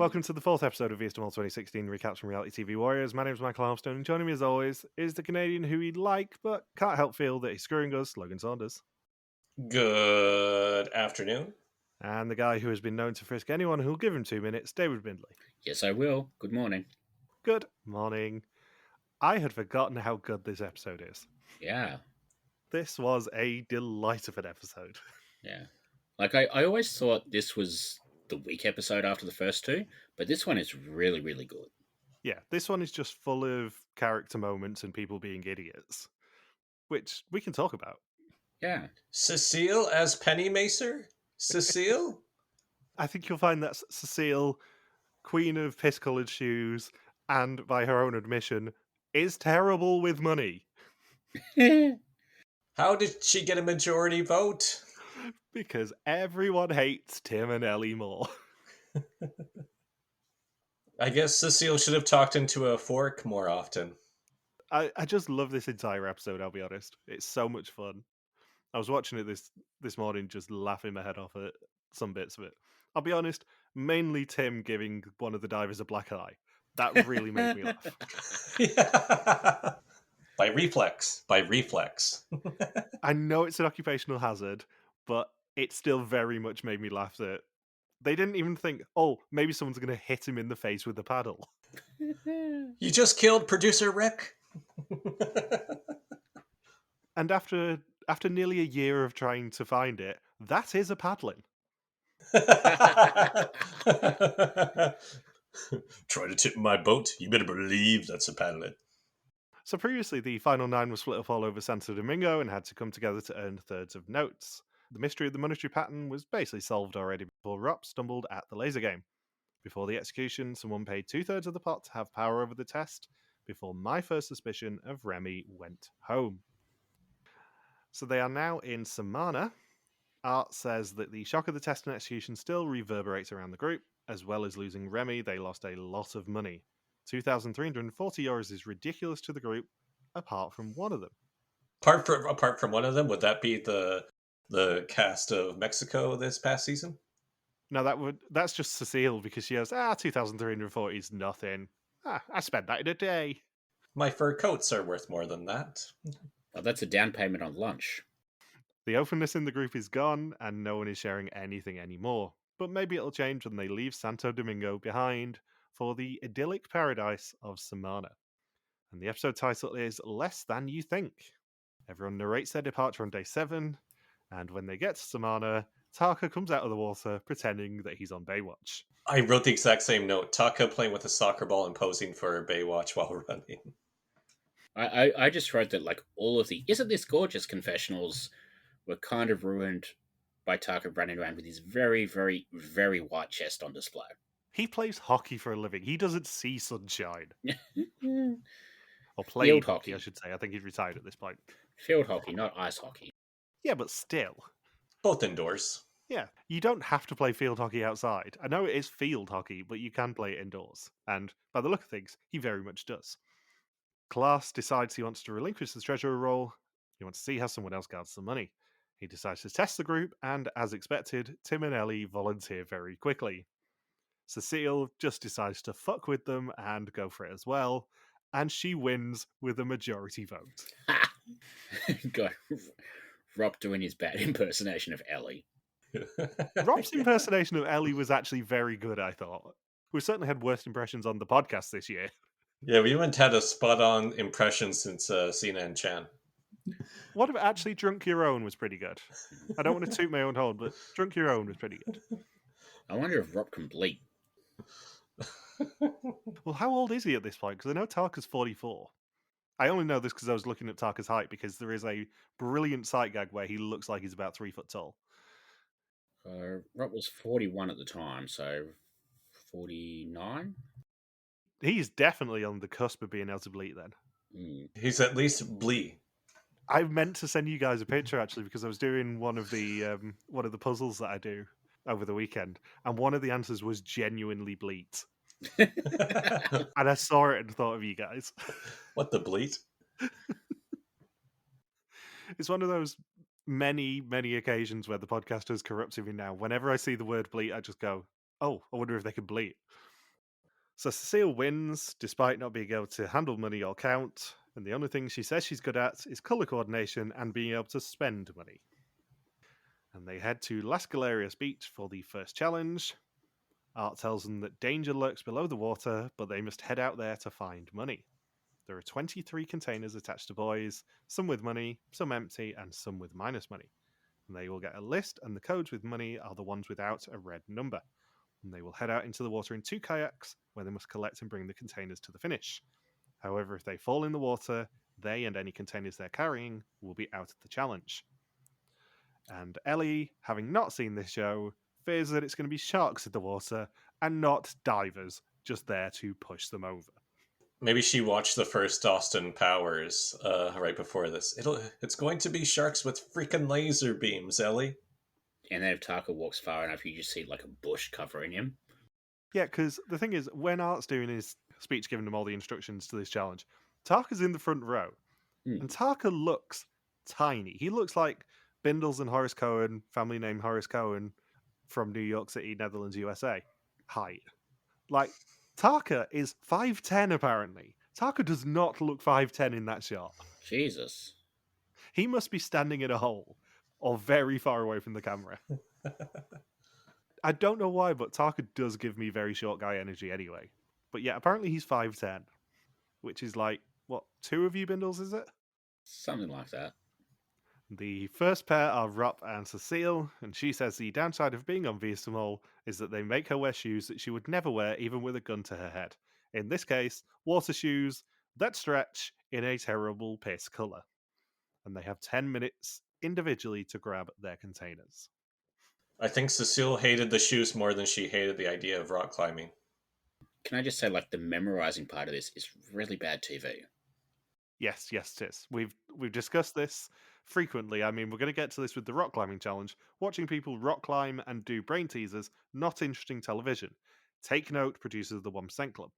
Welcome to the fourth episode of Eastern 2016 Recaps from Reality TV Warriors. My name is Michael Armstrong, and joining me as always is the Canadian who he'd like, but can't help feel that he's screwing us, Logan Saunders. Good afternoon. And the guy who has been known to frisk anyone who'll give him 2 minutes, David Bindley. Yes, I will. Good morning. Good morning. I had forgotten how good this episode is. Yeah. This was a delight of an episode. Yeah. Like, I always thought this was the weak episode after the first two, but this one is really, really good. Yeah, this one is just full of character moments and people being idiots, which we can talk about. Yeah. Cecile as Penny Macer? Cecile? I think you'll find that Cecile, queen of piss-coloured shoes, and by her own admission, is terrible with money. How did she get a majority vote? Because everyone hates Tim and Ellie more. I guess Cecile should have talked into a fork more often. I just love this entire episode, I'll be honest. It's so much fun. I was watching it this morning just laughing my head off at some bits of it. I'll be honest, mainly Tim giving one of the divers a black eye. That really made me laugh. Yeah. By reflex. I know it's an occupational hazard, but it still very much made me laugh that they didn't even think, oh, maybe someone's going to hit him in the face with the paddle. You just killed producer Rick. And after nearly a year of trying to find it, that is a paddling. Try to tip my boat? You better believe that's a paddling. So previously, the final 9 was split up all over Santo Domingo and had to come together to earn thirds of notes. The mystery of the monetary pattern was basically solved already before Rop stumbled at the laser game. Before the execution, someone paid 2/3 of the pot to have power over the test, before my first suspicion of Remy went home. So they are now in Samana. Art says that the shock of the test and execution still reverberates around the group. As well as losing Remy, they lost a lot of money. 2,340 euros is ridiculous to the group, apart from one of them. Apart from one of them, would that be the cast of Mexico this past season? No, that's just Cecile, because she goes, 2,340 is nothing. I spent that in a day. My fur coats are worth more than that. Well, that's a down payment on lunch. The openness in the group is gone, and no one is sharing anything anymore. But maybe it'll change when they leave Santo Domingo behind for the idyllic paradise of Samana. And the episode title is Less Than You Think. Everyone narrates their departure on day 7, and when they get to Samana, Taka comes out of the water pretending that he's on Baywatch. I wrote the exact same note. Taka playing with a soccer ball and posing for Baywatch while running. I just wrote that, like, all of the "Isn't this gorgeous" confessionals were kind of ruined by Taka running around with his very, very, very white chest on display. He plays hockey for a living. He doesn't see sunshine. Or played Field hockey, hockey. I should say. I think he's retired at this point. Field hockey, not ice hockey. Yeah, but still. Both indoors. Yeah, you don't have to play field hockey outside. I know it is field hockey, but you can play it indoors. And by the look of things, he very much does. Klaas decides he wants to relinquish the treasurer role. He wants to see how someone else guards the money. He decides to test the group, and as expected, Tim and Ellie volunteer very quickly. Cecile just decides to fuck with them and go for it as well, and she wins with a majority vote. God, Rob doing his bad impersonation of Ellie. Rob's impersonation of Ellie was actually very good, I thought. We've certainly had worse impressions on the podcast this year. Yeah, we haven't had a spot-on impression since Cena and Chan. What about actually Drunk Your Own was pretty good. I don't want to toot my own horn, but Drunk Your Own was pretty good. I wonder if Rob can bleat. Well, how old is he at this point? Because I know Taka's 44. I only know this because I was looking at Taka's height, because there is a brilliant sight gag where he looks like he's about 3 foot tall. Rob was 41 at the time, so 49? He's definitely on the cusp of being able to bleat then. He's at least blee. I meant to send you guys a picture, actually, because I was doing one of the puzzles that I do over the weekend, and one of the answers was genuinely bleat. And I saw it and thought of you guys. What the bleat? It's one of those many, many occasions where the podcast has corrupted me now. Whenever I see the word bleat, I just go, oh, I wonder if they can bleat. So Cecile wins, despite not being able to handle money or count, and the only thing she says she's good at is colour coordination and being able to spend money. And they head to Las Galerias Beach for the first challenge. Art tells them that danger lurks below the water, but they must head out there to find money. There are 23 containers attached to buoys, some with money, some empty, and some with minus money. And they will get a list, and the codes with money are the ones without a red number. And they will head out into the water in 2 kayaks, where they must collect and bring the containers to the finish. However, if they fall in the water, they and any containers they're carrying will be out of the challenge. And Ellie, having not seen this show, fears that it's going to be sharks in the water and not divers just there to push them over. Maybe she watched the first Austin Powers right before this. It's going to be sharks with freaking laser beams, Ellie. And then if Taka walks far enough, you just see like a bush covering him. Yeah, because the thing is, when Art's doing his speech giving them all the instructions to this challenge, Tarka's in the front row. And Tarka looks tiny. He looks like Bindles and Horace Cohen, family name Horace Cohen, from New York City, Netherlands, USA. Height. Like, Tarka is 5'10", apparently. Tarka does not look 5'10" in that shot. Jesus. He must be standing in a hole or very far away from the camera. I don't know why, but Tarka does give me very short guy energy anyway. But yeah, apparently he's 5'10", which is like, what, 2 of you Bindles, is it? Something like that. The first pair are Rop and Cecile, and she says the downside of being on Viestamol is that they make her wear shoes that she would never wear even with a gun to her head. In this case, water shoes that stretch in a terrible piss colour. And they have 10 minutes individually to grab their containers. I think Cecile hated the shoes more than she hated the idea of rock climbing. Can I just say, like, the memorizing part of this is really bad TV. Yes, it is. We've discussed this frequently. I mean, we're going to get to this with the rock climbing challenge. Watching people rock climb and do brain teasers, not interesting television. Take note, producers of the 1% Club.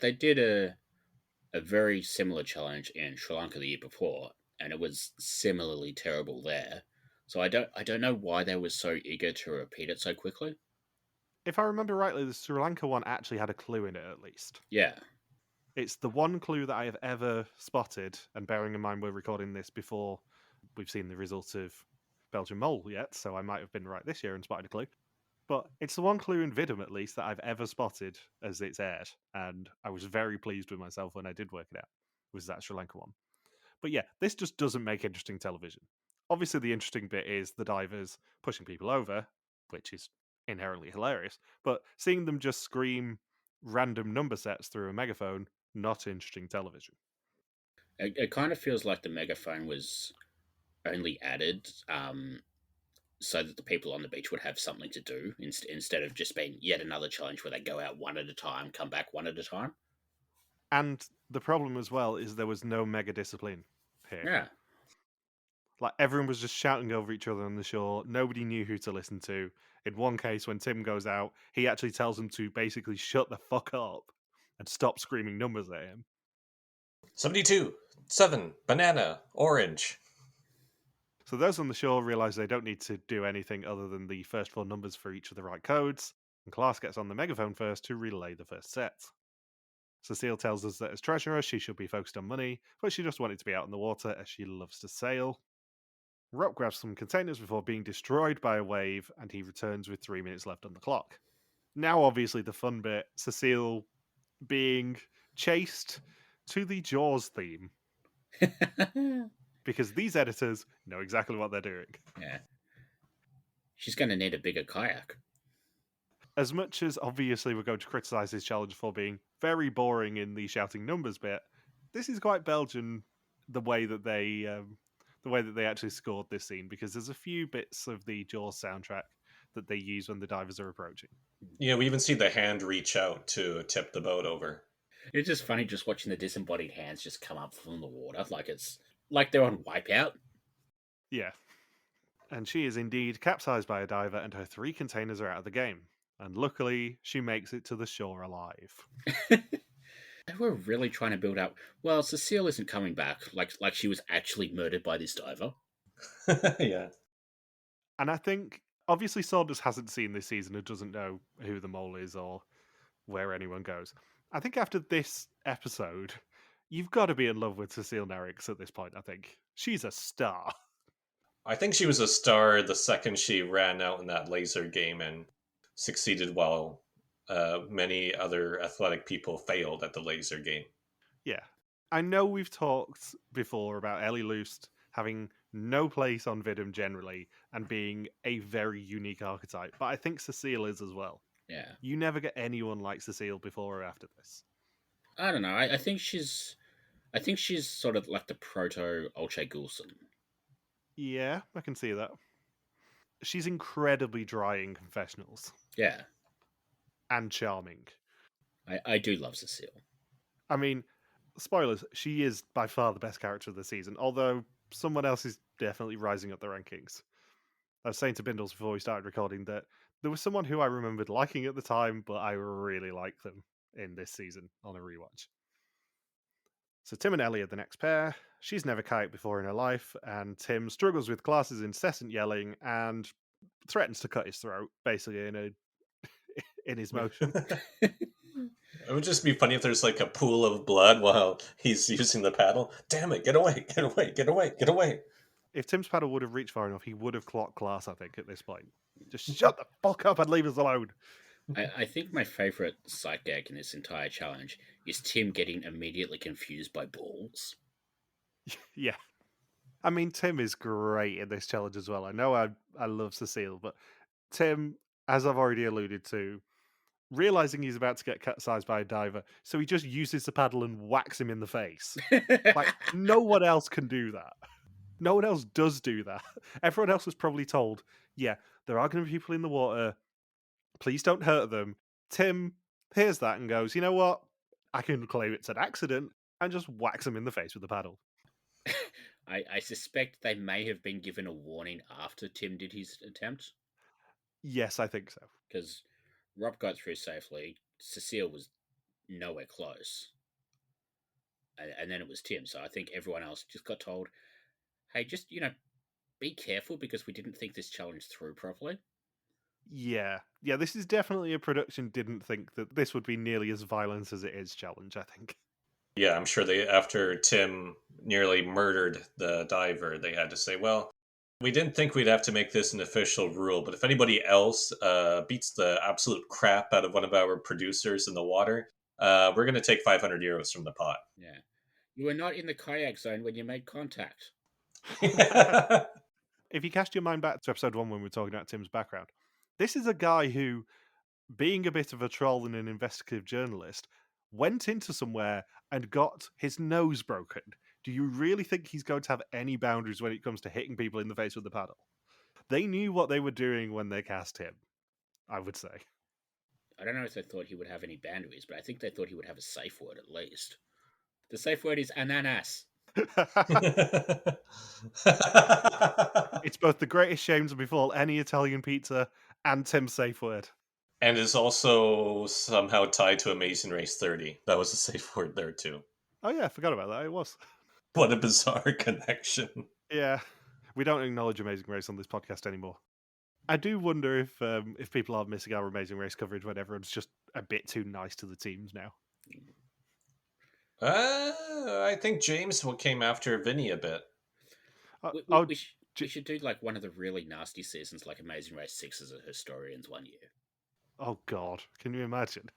They did a very similar challenge in Sri Lanka the year before, and it was similarly terrible there. So I don't know why they were so eager to repeat it so quickly. If I remember rightly, the Sri Lanka one actually had a clue in it, at least. Yeah. It's the one clue that I have ever spotted, and bearing in mind we're recording this before we've seen the results of Belgian Mole yet, so I might have been right this year and spotted a clue. But it's the one clue in Vidum, at least, that I've ever spotted as it's aired, and I was very pleased with myself when I did work it out, was that Sri Lanka one. But yeah, this just doesn't make interesting television. Obviously, the interesting bit is the divers pushing people over, which is inherently hilarious, but seeing them just scream random number sets through a megaphone, not interesting television. It kind of feels like the megaphone was only added so that the people on the beach would have something to do instead of just being yet another challenge where they go out one at a time, come back one at a time. And the problem as well is there was no megadiscipline here. Yeah. Like, everyone was just shouting over each other on the shore. Nobody knew who to listen to. In one case, when Tim goes out, he actually tells them to basically shut the fuck up and stop screaming numbers at him. 72, 7, banana, orange. So those on the shore realise they don't need to do anything other than the first 4 numbers for each of the right codes, and Klaas gets on the megaphone first to relay the first set. Cecile tells us that as treasurer, she should be focused on money, but she just wanted to be out in the water as she loves to sail. Rob grabs some containers before being destroyed by a wave, and he returns with 3 minutes left on the clock. Now, obviously, the fun bit, Cecile being chased to the Jaws theme. Because these editors know exactly what they're doing. Yeah. She's going to need a bigger kayak. As much as obviously we're going to criticise this challenge for being very boring in the shouting numbers bit, this is quite Belgian the way that they actually scored this scene, because there's a few bits of the Jaws soundtrack that they use when the divers are approaching. Yeah, we even see the hand reach out to tip the boat over. It's just funny just watching the disembodied hands just come up from the water, like it's like they're on Wipeout. Yeah. And she is indeed capsized by a diver, and her 3 containers are out of the game. And luckily, she makes it to the shore alive. They were really trying to build up. Well, Cecile isn't coming back, like she was actually murdered by this diver. Yeah. And I think, obviously, Saunders hasn't seen this season and doesn't know who the mole is or where anyone goes. I think after this episode, you've got to be in love with Cecile Nerix at this point, I think. She's a star. I think she was a star the second she ran out in that laser game and succeeded while many other athletic people failed at the laser game. Yeah. I know we've talked before about Ellie Loost having no place on Vidum generally and being a very unique archetype, but I think Cecile is as well. Yeah. You never get anyone like Cecile before or after this. I don't know. I think she's sort of like the proto Olche Goulson. Yeah, I can see that. She's incredibly dry in confessionals Yeah. and charming. I do love Cecile. I mean, spoilers, she is by far the best character of the season, although someone else is definitely rising up the rankings. I was saying to Bindles before we started recording that there was someone who I remembered liking at the time, but I really like them in this season on a rewatch. So Tim and Ellie are the next pair. She's never kayaked before in her life, and Tim struggles with class's incessant yelling and threatens to cut his throat, basically in his motion. It would just be funny if there's like a pool of blood while he's using the paddle. Damn it, get away, get away, get away, get away. If Tim's paddle would have reached far enough, he would have clocked class, I think, at this point. Just shut the fuck up and leave us alone. I think my favourite sight gag in this entire challenge is Tim getting immediately confused by balls. Yeah. I mean, Tim is great in this challenge as well. I know I love Cecile, but Tim, as I've already alluded to, realizing he's about to get capsized by a diver, so he just uses the paddle and whacks him in the face. Like, no one else can do that. No one else does do that. Everyone else was probably told, yeah, there are going to be people in the water. Please don't hurt them. Tim hears that and goes, you know what? I can claim it's an accident, and just whacks him in the face with the paddle. I suspect they may have been given a warning after Tim did his attempt. Yes, I think so. Because Rob got through safely. Cecile was nowhere close. And then it was Tim. So I think everyone else just got told, hey, just, be careful because we didn't think this challenge through properly. Yeah, this is definitely a production didn't think that this would be nearly as violent as it is challenge, I think. Yeah, I'm sure after Tim nearly murdered the diver, they had to say, well, we didn't think we'd have to make this an official rule, but if anybody else beats the absolute crap out of one of our producers in the water, we're going to take 500 euros from the pot. Yeah. You were not in the kayak zone when you made contact. If you cast your mind back to episode 1 when we were talking about Tim's background, this is a guy who, being a bit of a troll and an investigative journalist, went into somewhere and got his nose broken. Do you really think he's going to have any boundaries when it comes to hitting people in the face with the paddle? They knew what they were doing when they cast him, I would say. I don't know if they thought he would have any boundaries, but I think they thought he would have a safe word at least. The safe word is ananas. It's both the greatest shame to befall any Italian pizza and Tim's safe word. And is also somehow tied to Amazing Race 30. That was a safe word there too. Oh yeah, I forgot about that. It was. What a bizarre connection. Yeah, we don't acknowledge Amazing Race on this podcast anymore. I do wonder if people are missing our Amazing Race coverage when everyone's just a bit too nice to the teams now. I think James came after Vinny a bit. We should do like one of the really nasty seasons, like Amazing Race 6 as a historians one year. Oh God, can you imagine?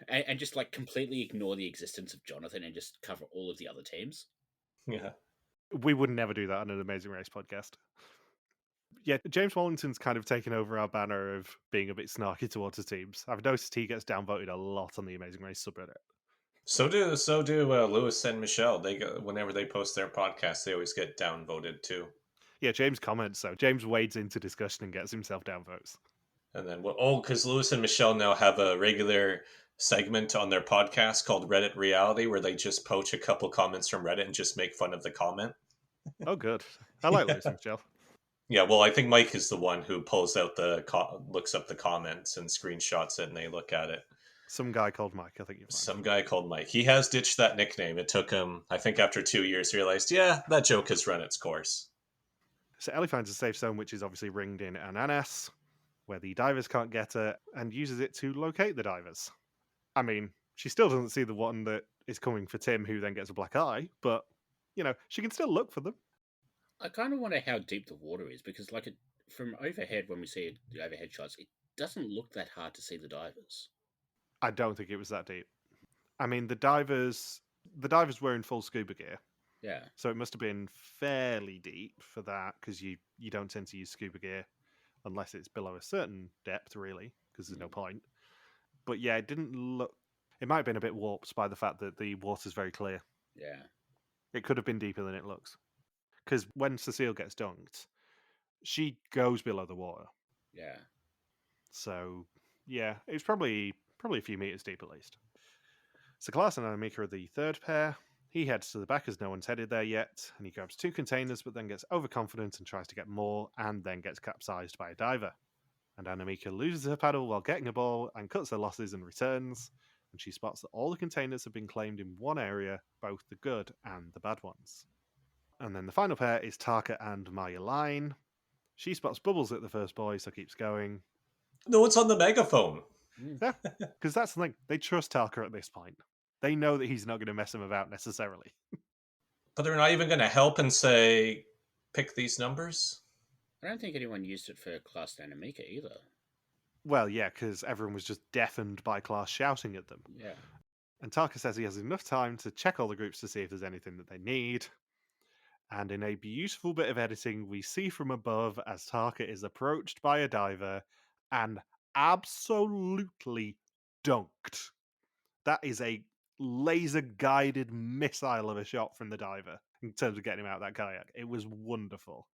And just like completely ignore the existence of Jonathan and just cover all of the other teams. Yeah. We would never do that on an Amazing Race podcast. Yeah, James Wallington's kind of taken over our banner of being a bit snarky towards the teams. I've noticed he gets downvoted a lot on the Amazing Race subreddit. So do Lewis and Michelle. Whenever they post their podcast, they always get downvoted too. Yeah, James comments, so James wades into discussion and gets himself downvotes. And then, because Lewis and Michelle now have a regular segment on their podcast called Reddit Reality, where they just poach a couple comments from Reddit and just make fun of the comment. Oh, good. I like Lewis and Michelle. Yeah, well, I think Mike is the one who pulls out looks up the comments and screenshots it, and they look at it. Some guy called Mike, I think you find. Some guy called Mike. He has ditched that nickname. It took him, I think, after 2 years, realized, yeah, that joke has run its course. So Ellie finds a safe zone, which is obviously ringed in Ananas, where the divers can't get her, and uses it to locate the divers. I mean, she still doesn't see the one that is coming for Tim, who then gets a black eye, but, she can still look for them. I kind of wonder how deep the water is because, from overhead, when we see the overhead shots, it doesn't look that hard to see the divers. I don't think it was that deep. I mean, the divers were in full scuba gear, Yeah. so it must have been fairly deep for that, because you don't tend to use scuba gear unless it's below a certain depth, really, because there's no point. But yeah, it didn't look... It might have been a bit warped by the fact that the water's very clear. Yeah. It could have been deeper than it looks. Because when Cecile gets dunked, she goes below the water. Yeah. So, yeah, it's probably a few meters deep at least. So Klaas and Annemieke are the third pair. He heads to the back as no one's headed there yet, and he grabs 2 containers, but then gets overconfident and tries to get more, and then gets capsized by a diver. And Annemieke loses her paddle while getting a ball and cuts her losses and returns, and she spots that all the containers have been claimed in one area, both the good and the bad ones. And then the final pair is Tarka and Maya Line. She spots Bubbles at the first boy, so keeps going. No, it's on the megaphone. Yeah, because that's the thing. They trust Tarka at this point. They know that he's not going to mess them about necessarily. But they're not even going to help and say, pick these numbers? I don't think anyone used it for Klaas and Annemieke either. Well, yeah, because everyone was just deafened by Klaas shouting at them. Yeah. And Tarka says he has enough time to check all the groups to see if there's anything that they need. And in a beautiful bit of editing, we see from above as Tarka is approached by a diver and absolutely dunked. That is a laser-guided missile of a shot from the diver in terms of getting him out of that kayak. It was wonderful.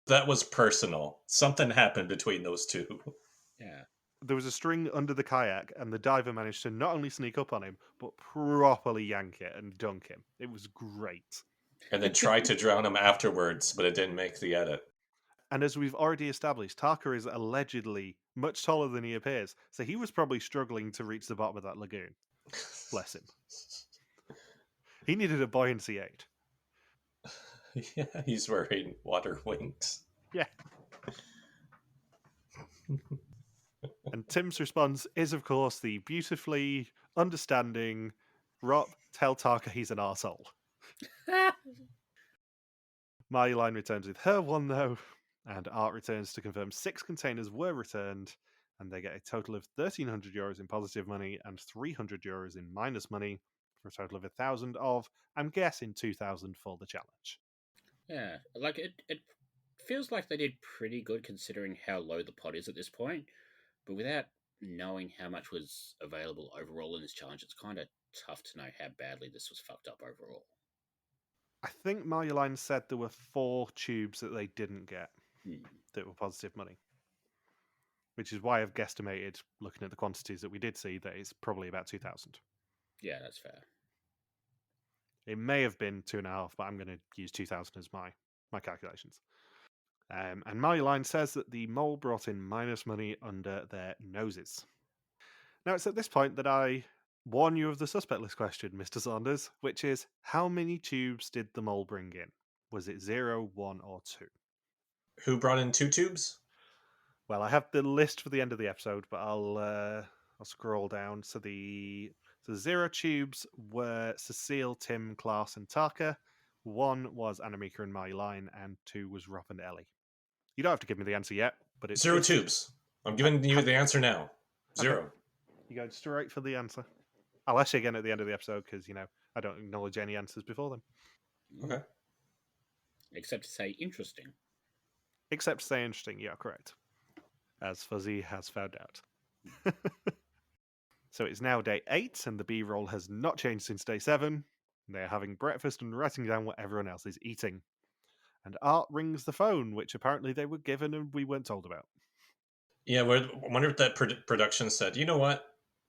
That was personal. Something happened between those two. Yeah. There was a string under the kayak, and the diver managed to not only sneak up on him, but properly yank it and dunk him. It was great. And then tried to drown him afterwards, but it didn't make the edit. And as we've already established, Tarka is allegedly much taller than he appears, so he was probably struggling to reach the bottom of that lagoon. Bless him. He needed a buoyancy aid. Yeah, he's wearing water wings. Yeah. And Tim's response is, of course, the beautifully understanding, Rob, tell Tarka he's an arsehole. Marjolein returns with her one, though, and Art returns to confirm 6 containers were returned, and they get a total of €1,300 in positive money and €300 in minus money, for a total of 1,000 of, I'm guessing, 2,000 for the challenge. Yeah. It feels like they did pretty good considering how low the pot is at this point, but without knowing how much was available overall in this challenge, it's kind of tough to know how badly this was fucked up overall. I think Marjolein said there were 4 tubes that they didn't get that were positive money, which is why I've guesstimated, looking at the quantities that we did see, that it's probably about 2,000. Yeah, that's fair. It may have been 2.5, but I'm going to use 2,000 as my calculations. And Marjolein says that the mole brought in minus money under their noses. Now, it's at this point that I warn you of the suspect list question, Mr. Saunders, which is, how many tubes did the mole bring in? Was it 0, 1, or 2? Who brought in 2 tubes? Well, I have the list for the end of the episode, but I'll scroll down. So the 0 tubes were Cecile, Tim, Klaas, and Tarka. 1 was Annemieke and Marjolein, and 2 was Rob and Ellie. You don't have to give me the answer yet, but it's 0 tubes. I'm giving you the answer now. 0. Okay. You go straight for the answer. I'll ask you again at the end of the episode because, I don't acknowledge any answers before them. Okay. Except to say interesting. Except to say interesting, yeah, correct. As Fuzzy has found out. So it's now day 8, and the B-roll has not changed since day 7. They're having breakfast and writing down what everyone else is eating. And Art rings the phone, which apparently they were given and we weren't told about. Yeah, I wonder if that production said, you know what?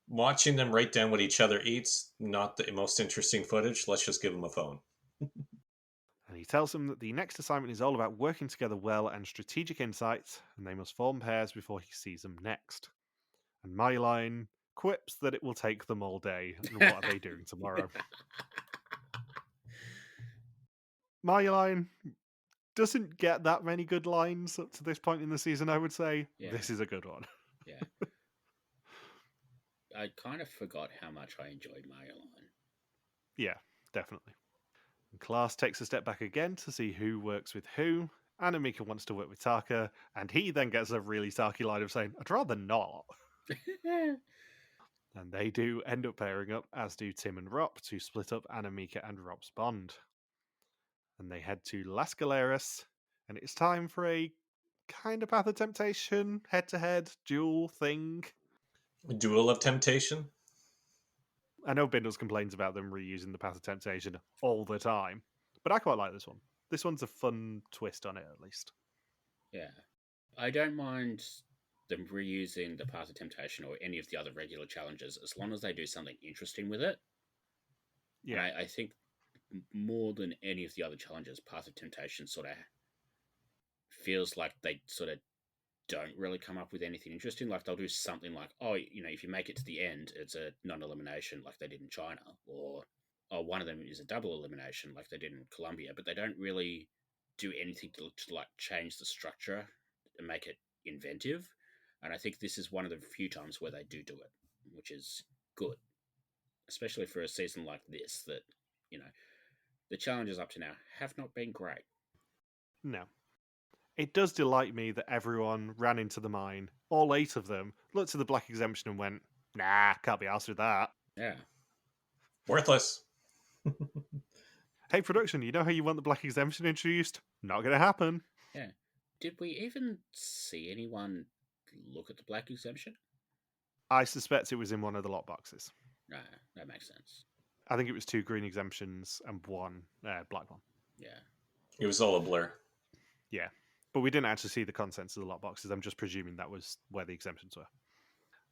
Watching them write down what each other eats, not the most interesting footage. Let's just give them a phone. And he tells them that the next assignment is all about working together well and strategic insights, and they must form pairs before he sees them next. And Marjolein quips that it will take them all day, and what are they doing tomorrow? Marjolein doesn't get that many good lines up to this point in the season, I would say. Yeah. This is a good one. Yeah. I kind of forgot how much I enjoyed Mayoline. Yeah, definitely. And class takes a step back again to see who works with who. Annemieke wants to work with Taka, and he then gets a really sarky line of saying, I'd rather not. And they do end up pairing up, as do Tim and Rob, to split up Annemieke and Rob's bond. And they head to Las Galeras, and it's time for a kind of Path of Temptation, head-to-head duel thing. Duel of Temptation? I know Bindles complains about them reusing the Path of Temptation all the time, but I quite like this one. This one's a fun twist on it, at least. Yeah. I don't mind them reusing the Path of Temptation or any of the other regular challenges as long as they do something interesting with it. Yeah. And I think more than any of the other challenges, Path of Temptation sort of feels like they sort of don't really come up with anything interesting. Like they'll do something like, oh, if you make it to the end, it's a non-elimination like they did in China, or one of them is a double elimination like they did in Colombia, but they don't really do anything to like change the structure and make it inventive. And I think this is one of the few times where they do it, which is good, especially for a season like this that, the challenges up to now have not been great. No. It does delight me that everyone ran into the mine, all 8 of them, looked at the black exemption and went, nah, can't be arsed with that. Yeah. Worthless. Hey, production, you know how you want the black exemption introduced? Not going to happen. Yeah. Did we even see anyone look at the black exemption? I suspect it was in one of the lot boxes. No, that makes sense. I think it was 2 green exemptions and 1 black one. Yeah. It was all a blur. Yeah. But we didn't actually see the contents of the lot boxes. I'm just presuming that was where the exemptions were.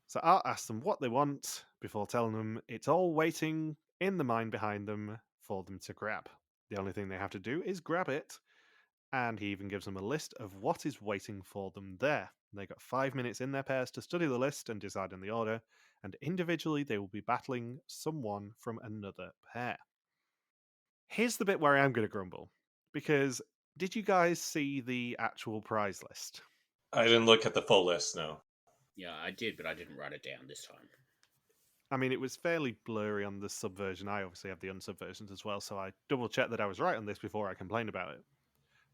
So I'll ask them what they want before telling them it's all waiting in the mine behind them for them to grab. The only thing they have to do is grab it. And he even gives them a list of what is waiting for them there. They got 5 minutes in their pairs to study the list and decide on the order, and individually they will be battling someone from another pair. Here's the bit where I am going to grumble, because did you guys see the actual prize list? I didn't look at the full list, no. Yeah, I did, but I didn't write it down this time. I mean, it was fairly blurry on the subversion. I obviously have the unsubversions as well, so I double checked that I was right on this before I complained about it.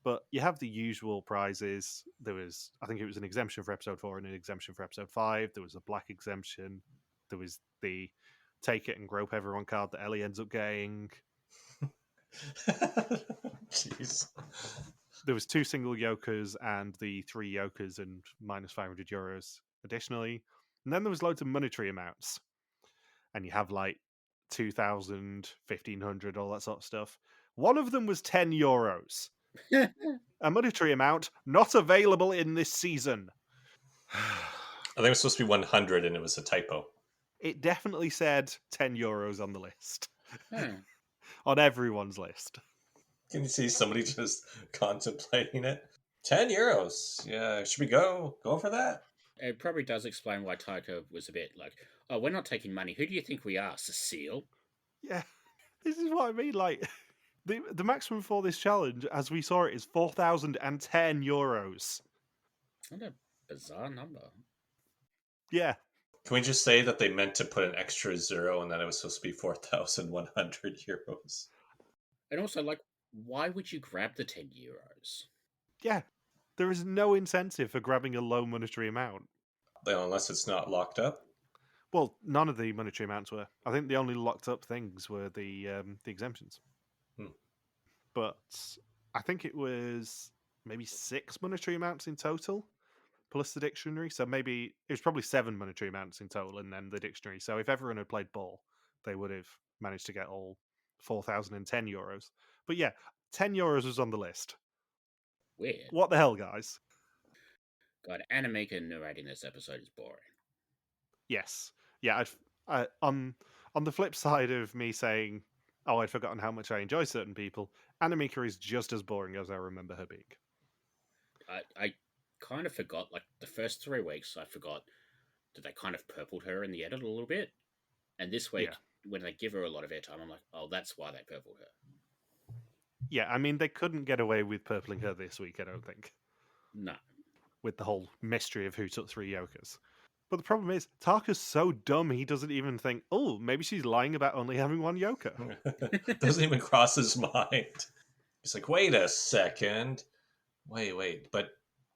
But you have the usual prizes. There was, I think it was an exemption for episode 4 and an exemption for episode 5. There was a black exemption. There was the take it and grope everyone card that Ellie ends up getting. Jeez. There was 2 single yokers and the 3 yokers and minus €500 additionally. And then there was loads of monetary amounts. And you have like 2,000, 1,500, all that sort of stuff. One of them was €10. A monetary amount not available in this season. I think it was supposed to be 100 and it was a typo. It definitely said €10 on the list. Huh. On everyone's list. Can you see somebody just contemplating it? €10. Yeah, should we go for that? It probably does explain why Taika was a bit like, oh, we're not taking money. Who do you think we are, Cecile? Yeah, this is what I mean. Like, the maximum for this challenge, as we saw it, is €4,010. What a bizarre number. Yeah. Can we just say that they meant to put an extra 0 and that it was supposed to be €4,100? And also, like, why would you grab the €10? Yeah. There is no incentive for grabbing a low monetary amount. Unless it's not locked up. Well, none of the monetary amounts were. I think the only locked up things were the exemptions. But I think it was maybe 6 monetary amounts in total, plus the dictionary. So maybe it was probably 7 monetary amounts in total, and then the dictionary. So if everyone had played ball, they would have managed to get all €4,010. But yeah, €10 was on the list. Weird. What the hell, guys? God, Annemieke narrating this episode is boring. Yes. Yeah, on the flip side of me saying, oh, I'd forgotten how much I enjoy certain people, Annemieke is just as boring as I remember her being. I kind of forgot, like, the first 3 weeks, I forgot that they kind of purpled her in the edit a little bit. And this week, when they give her a lot of airtime, I'm like, oh, that's why they purpled her. Yeah, I mean, they couldn't get away with purpling her this week, I don't think. No. With the whole mystery of who took 3 yokers. But the problem is, Tarka's so dumb he doesn't even think, oh, maybe she's lying about only having one Yoko. Doesn't even cross his mind. He's like, wait a second. Wait. But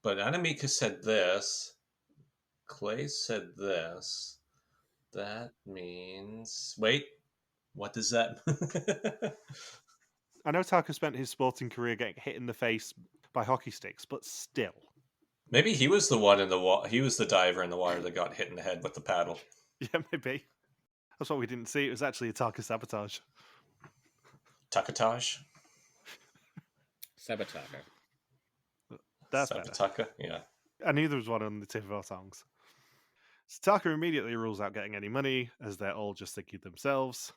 Annemieke said this. Clay said this. That means... Wait, what does that... I know Tarka spent his sporting career getting hit in the face by hockey sticks, but still. Maybe he was the one in the water. He was the diver in the water that got hit in the head with the paddle. Yeah, maybe. That's what we didn't see. It was actually a Tarka sabotage. Takatage? Sabotage. That's better. Sabataka? Yeah. I knew there was one on the tip of our tongues. So Tarka immediately rules out getting any money, as they're all just thinking themselves.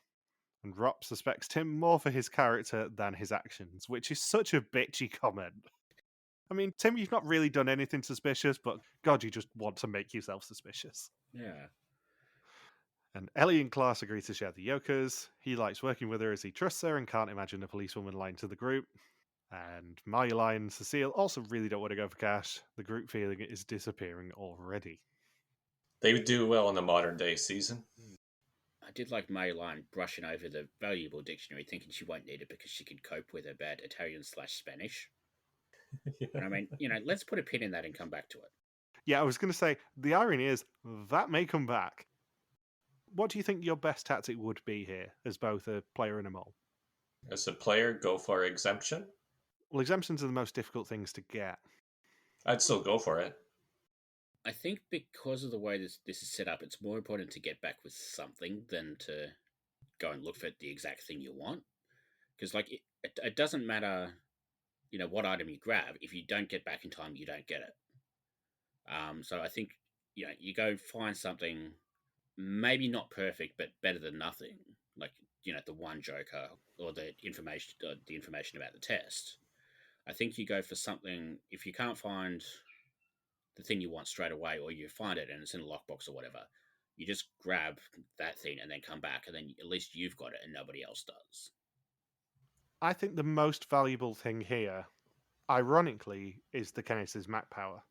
And Rop suspects Tim more for his character than his actions, which is such a bitchy comment. I mean, Tim, you've not really done anything suspicious, but God, you just want to make yourself suspicious. Yeah. And Ellie and Klaas agree to share the Yokas. He likes working with her as he trusts her and can't imagine a policewoman lying to the group. And Marjolein and Cecile also really don't want to go for cash. The group feeling is disappearing already. They would do well in the modern day season. I did like Marjolein brushing over the valuable dictionary, thinking she won't need it because she could cope with her bad Italian/Spanish. Yeah. And I mean, let's put a pin in that and come back to it. Yeah, I was going to say, the irony is, that may come back. What do you think your best tactic would be here, as both a player and a mole? As a player, go for exemption. Well, exemptions are the most difficult things to get. I'd still go for it. I think because of the way this is set up, it's more important to get back with something than to go and look for the exact thing you want. Because it doesn't matter, what item you grab. If you don't get back in time, you don't get it. So I think you go find something, maybe not perfect, but better than nothing. Like the one joker or the information about the test. I think you go for something if you can't find the thing you want straight away, or you find it and it's in a lockbox or whatever. You just grab that thing and then come back, and then at least you've got it and nobody else does. I think the most valuable thing here, ironically, is the Kinesis Mac power.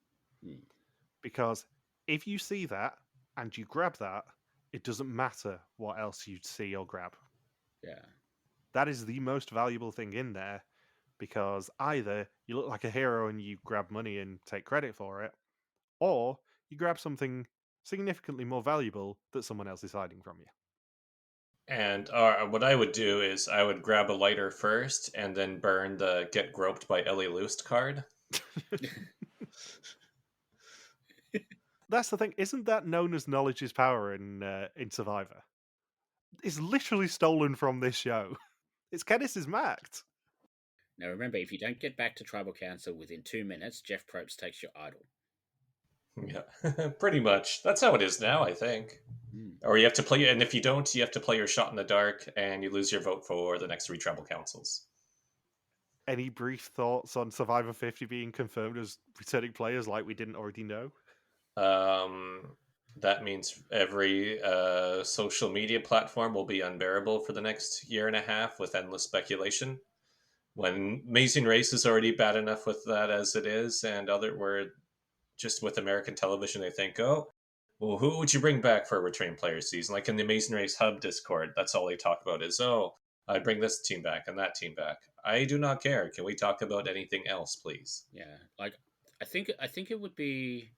Because if you see that and you grab that, it doesn't matter what else you see or grab. Yeah. That is the most valuable thing in there, because either you look like a hero and you grab money and take credit for it, or you grab something significantly more valuable that someone else is hiding from you. And what I would do is I would grab a lighter first and then burn the Get Groped by Ellie Loost card. That's the thing. Isn't that known as knowledge is power in Survivor? It's literally stolen from this show. It's Kinesis Macked. Now remember, if you don't get back to Tribal Council within 2 minutes, Jeff Probst takes your idol. Yeah, pretty much. That's how it is now, I think. Or you have to play, and if you don't, you have to play your shot in the dark, and you lose your vote for the next 3 Tribal Councils. Any brief thoughts on Survivor 50 being confirmed as returning players like we didn't already know? That means every social media platform will be unbearable for the next year and a half with endless speculation. When Amazing Race is already bad enough with that as it is, and where just with American television, they think, oh, well, who would you bring back for a returning player season? Like in the Amazing Race Hub Discord, that's all they talk about is, oh, I bring this team back and that team back. I do not care. Can we talk about anything else, please? Yeah, like I think it would be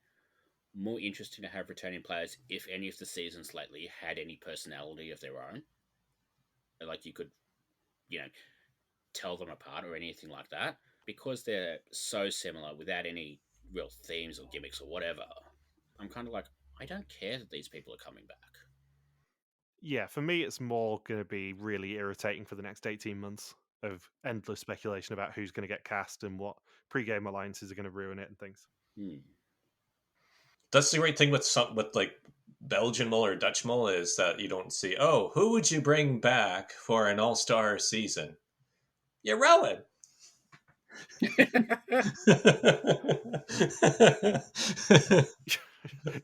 more interesting to have returning players if any of the seasons lately had any personality of their own. Like you could, tell them apart or anything like that. Because they're so similar without any real themes or gimmicks or whatever, I'm kind of like, I don't care that these people are coming back. Yeah, for me, it's more going to be really irritating for the next 18 months of endless speculation about who's going to get cast and what pre-game alliances are going to ruin it and things. That's the great thing with like Belgian Mole or Dutch Mole is that you don't see, oh, who would you bring back for an all-star season? Yeah, Rowan.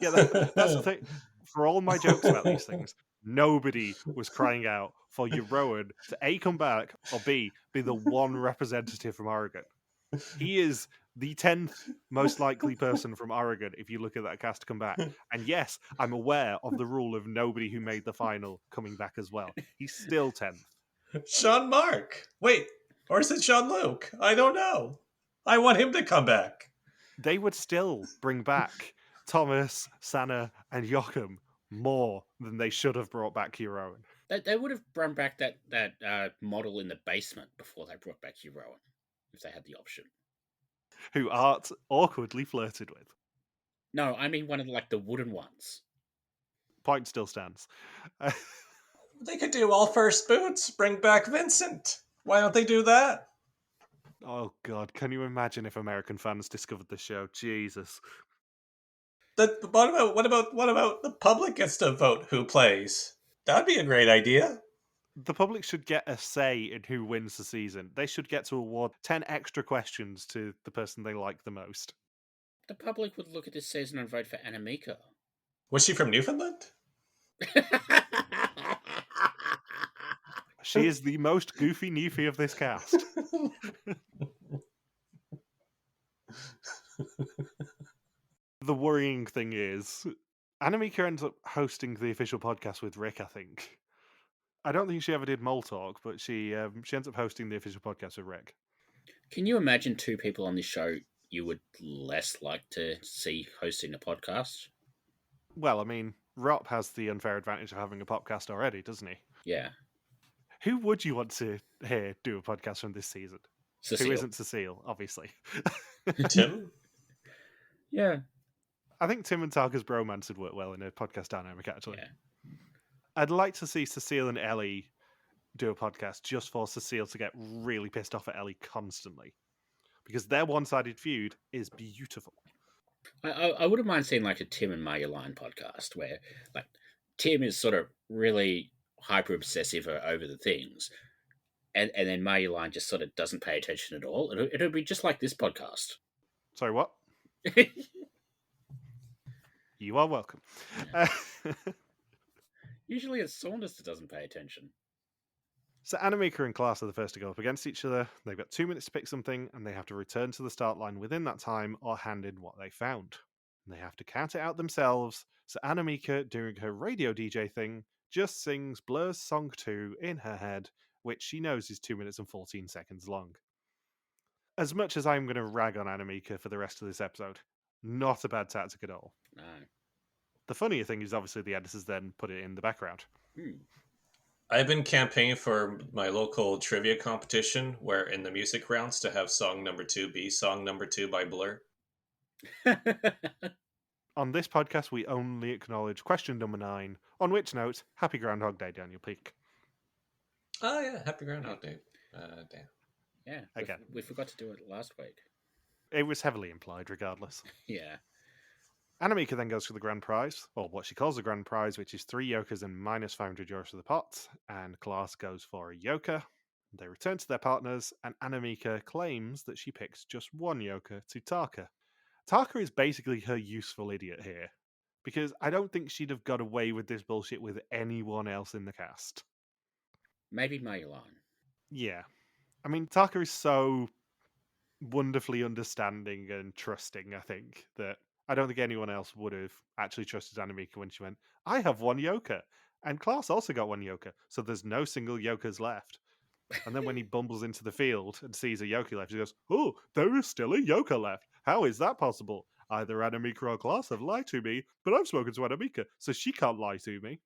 Yeah, that's the thing. For all my jokes about these things, nobody was crying out for your Rowan to A, come back, or B, be the one representative from Oregon. He is the 10th most likely person from Oregon if you look at that cast to come back. And yes, I'm aware of the rule of nobody who made the final coming back as well. He's still 10th. Sean Mark. Wait, or is it Sean Luke? I don't know. I want him to come back. They would still bring back Thomas, Sanna, and Joachim more than they should have brought back Huron. They would have brought back that model in the basement before they brought back Huron, if they had the option. Who Art awkwardly flirted with. No, I mean one of the wooden ones. Point still stands. They could do all first boots, bring back Vincent. Why don't they do that? Oh God, can you imagine if American fans discovered the show? Jesus. What about the public gets to vote who plays? That'd be a great idea. The public should get a say in who wins the season. They should get to award 10 extra questions to the person they like the most. The public would look at this season and vote for Annemieke. Was she from Newfoundland? She is the most goofy Newfie of this cast. The worrying thing is, Annemieke ends up hosting the official podcast with Rick, I think. I don't think she ever did Mole Talk, but she ends up hosting the official podcast with Rick. Can you imagine two people on this show you would less like to see hosting a podcast? Well, I mean, Rob has the unfair advantage of having a podcast already, doesn't he? Yeah. Who would you want to hear do a podcast from this season? Cecile. Who isn't Cecile, obviously. Tim? Yeah. I think Tim and Tarka's bromance would work well in a podcast dynamic, actually. Yeah. I'd like to see Cecile and Ellie do a podcast just for Cecile to get really pissed off at Ellie constantly. Because their one-sided feud is beautiful. I wouldn't mind seeing a Tim and Marjolaine podcast where Tim is sort of really hyper obsessive over the things, and then Marjolaine just sort of doesn't pay attention at all. It'll be just like this podcast. Sorry, what? You are welcome. Usually it's Saunders that doesn't pay attention. So Annemieke and Klaas are the first to go up against each other. They've got 2 minutes to pick something, and they have to return to the start line within that time or hand in what they found. And they have to count it out themselves, so Annemieke, doing her radio DJ thing, just sings Blur's Song 2 in her head, which she knows is 2 minutes and 14 seconds long. As much as I'm going to rag on Annemieke for the rest of this episode, not a bad tactic at all. No. The funnier thing is obviously the editors then put it in the background. I've been campaigning for my local trivia competition where in the music rounds to have song number 2 be song number 2 by Blur. On this podcast, we only acknowledge question number 9, on which note, happy Groundhog Day, Daniel Peake. Oh yeah, happy Groundhog Day. Damn. Yeah, Again. we forgot to do it last week. It was heavily implied, regardless. Yeah. Annemieke then goes for the grand prize, or what she calls the grand prize, which is 3 jokers and minus 500 euros for the pot, and Klaas goes for a joker. They return to their partners, and Annemieke claims that she picks just 1 joker to Tarka. Tarka is basically her useful idiot here, because I don't think she'd have got away with this bullshit with anyone else in the cast. Maybe Marjolaine. Yeah. I mean, Tarka is so wonderfully understanding and trusting, I think, that I don't think anyone else would have actually trusted Annemieke when she went, I have 1 joker. And Klaas also got 1 joker, so there's no single jokers left. And then when he bumbles into the field and sees a joker left, he goes, oh, there is still a joker left. How is that possible? Either Annemieke or Klaas have lied to me, but I've spoken to Annemieke, so she can't lie to me.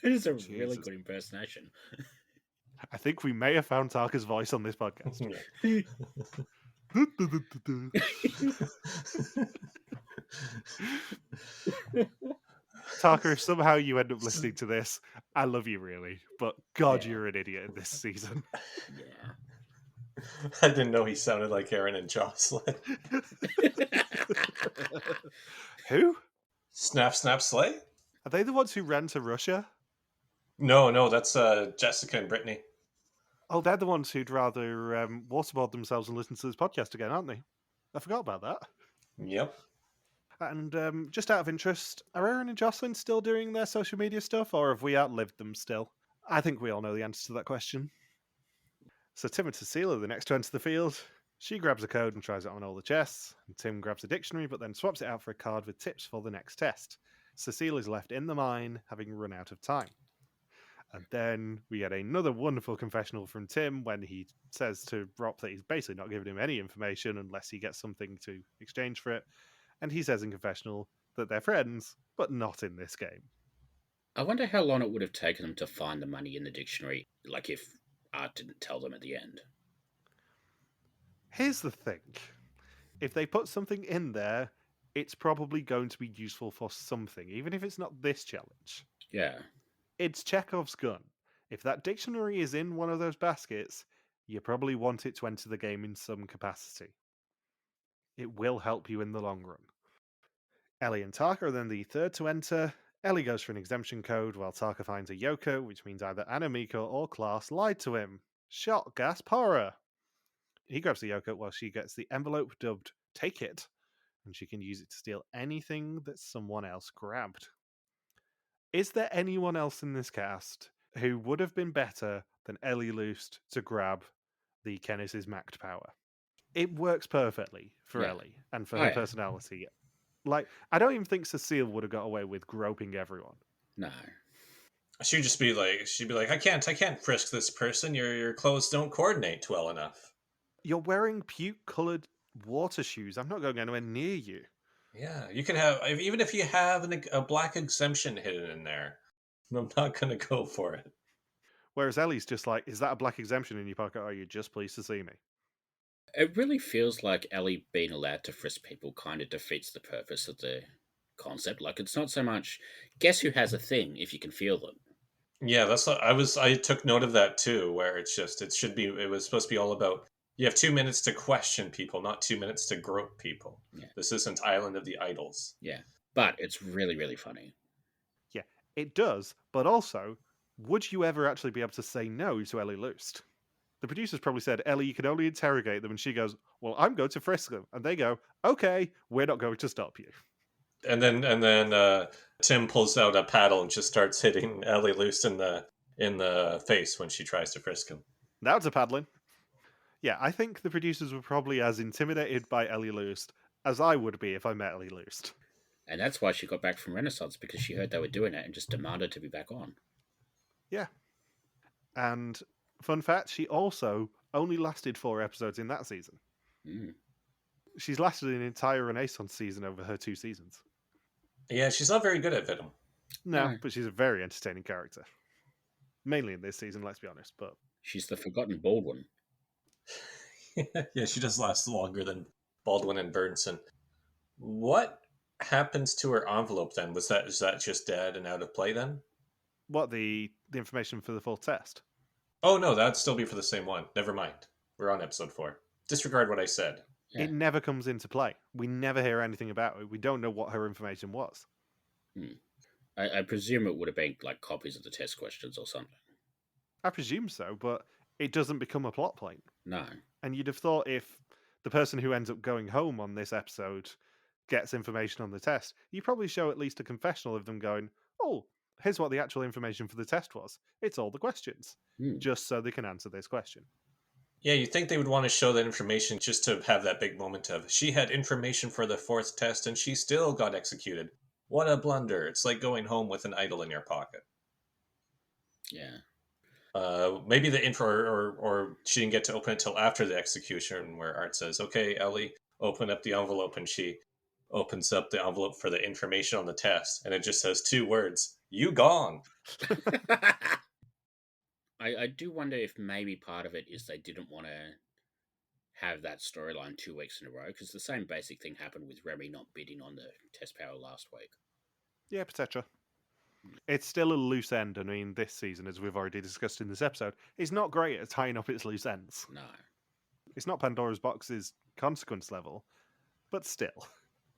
It is a really good impersonation. I think we may have found Tarka's voice on this podcast. Tarka, if somehow you end up listening to this, I love you really, but God, you're an idiot in this season. Yeah. I didn't know he sounded like Aaron and Jocelyn. Who? Snap, snap, slay? Are they the ones who ran to Russia? No, that's Jessica and Brittany. Oh, they're the ones who'd rather waterboard themselves and listen to this podcast again, aren't they? I forgot about that. Yep. And just out of interest, are Aaron and Jocelyn still doing their social media stuff, or have we outlived them still? I think we all know the answer to that question. So Tim and Cecile are the next to enter the field. She grabs a code and tries it on all the chests, and Tim grabs a dictionary but then swaps it out for a card with tips for the next test. Cecile is left in the mine, having run out of time. And then we get another wonderful confessional from Tim when he says to Rop that he's basically not giving him any information unless he gets something to exchange for it. And he says in confessional that they're friends, but not in this game. I wonder how long it would have taken them to find the money in the dictionary, like if Art didn't tell them at the end. Here's the thing. If they put something in there, it's probably going to be useful for something, even if it's not this challenge. Yeah. It's Chekhov's gun. If that dictionary is in one of those baskets, you probably want it to enter the game in some capacity. It will help you in the long run. Ellie and Taka are then the third to enter. Ellie goes for an exemption code, while Taka finds a Yoko, which means either Annemieke or Klaas lied to him. Shot, gasp, horror! He grabs the Yoko while she gets the envelope dubbed Take It, and she can use it to steal anything that someone else grabbed. Is there anyone else in this cast who would have been better than Ellie Loost to grab the Kenneth's Mact power? It works perfectly for Ellie and for her personality. Like, I don't even think Cecile would have got away with groping everyone. No. She'd be like, I can't frisk this person. Your clothes don't coordinate well enough. You're wearing puke-coloured water shoes. I'm not going anywhere near you. Yeah, you can have, even if you have a black exemption hidden in there, I'm not going to go for it. Whereas Ellie's just like, is that a black exemption in your pocket, or are you just pleased to see me? It really feels like Ellie being allowed to frisk people kind of defeats the purpose of the concept. Like, it's not so much, guess who has a thing if you can feel them. Yeah, that's what I took note of that too, where it was supposed to be all about, you have 2 minutes to question people, not 2 minutes to grope people. Yeah. This isn't Island of the Idols. Yeah, but it's really, really funny. Yeah, it does, but also, would you ever actually be able to say no to Ellie Loost? The producers probably said, Ellie, you can only interrogate them, and she goes, well, I'm going to frisk them. And they go, okay, we're not going to stop you. And then Tim pulls out a paddle and just starts hitting Ellie Loost in the face when she tries to frisk him. That's a paddling. Yeah, I think the producers were probably as intimidated by Ellie Loost as I would be if I met Ellie Loost. And that's why she got back from Renaissance, because she heard they were doing it and just demanded to be back on. Yeah. And fun fact, she also only lasted 4 episodes in that season. Mm. She's lasted an entire Renaissance season over her 2 seasons. Yeah, she's not very good at Venom. No, but she's a very entertaining character. Mainly in this season, let's be honest. But she's the forgotten Baldwin. Yeah, she does last longer than Baldwin and Burnson. What happens to her envelope then? Is that just dead and out of play then? What, the information for the full test? Oh no, that'd still be for the same one. Never mind. We're on episode 4. Disregard what I said. Yeah. It never comes into play. We never hear anything about it. We don't know what her information was. I presume it would have been like copies of the test questions or something. I presume so, but it doesn't become a plot point. No. And you'd have thought if the person who ends up going home on this episode gets information on the test, you probably show at least a confessional of them going, oh, here's what the actual information for the test was. It's all the questions, just so they can answer this question. Yeah, you'd think they would want to show that information just to have that big moment of, she had information for the 4th test and she still got executed. What a blunder. It's like going home with an idol in your pocket. Yeah. Maybe the info, or she didn't get to open it till after the execution, where Art says, okay, Ellie, open up the envelope, and she opens up the envelope for the information on the test, and it just says 2 words, you gone. I do wonder if maybe part of it is they didn't want to have that storyline 2 weeks in a row, because the same basic thing happened with Remy not bidding on the test power last week. Yeah, etc. It's still a loose end. I mean, this season, as we've already discussed in this episode, is not great at tying up its loose ends. No. It's not Pandora's Box's consequence level, but still.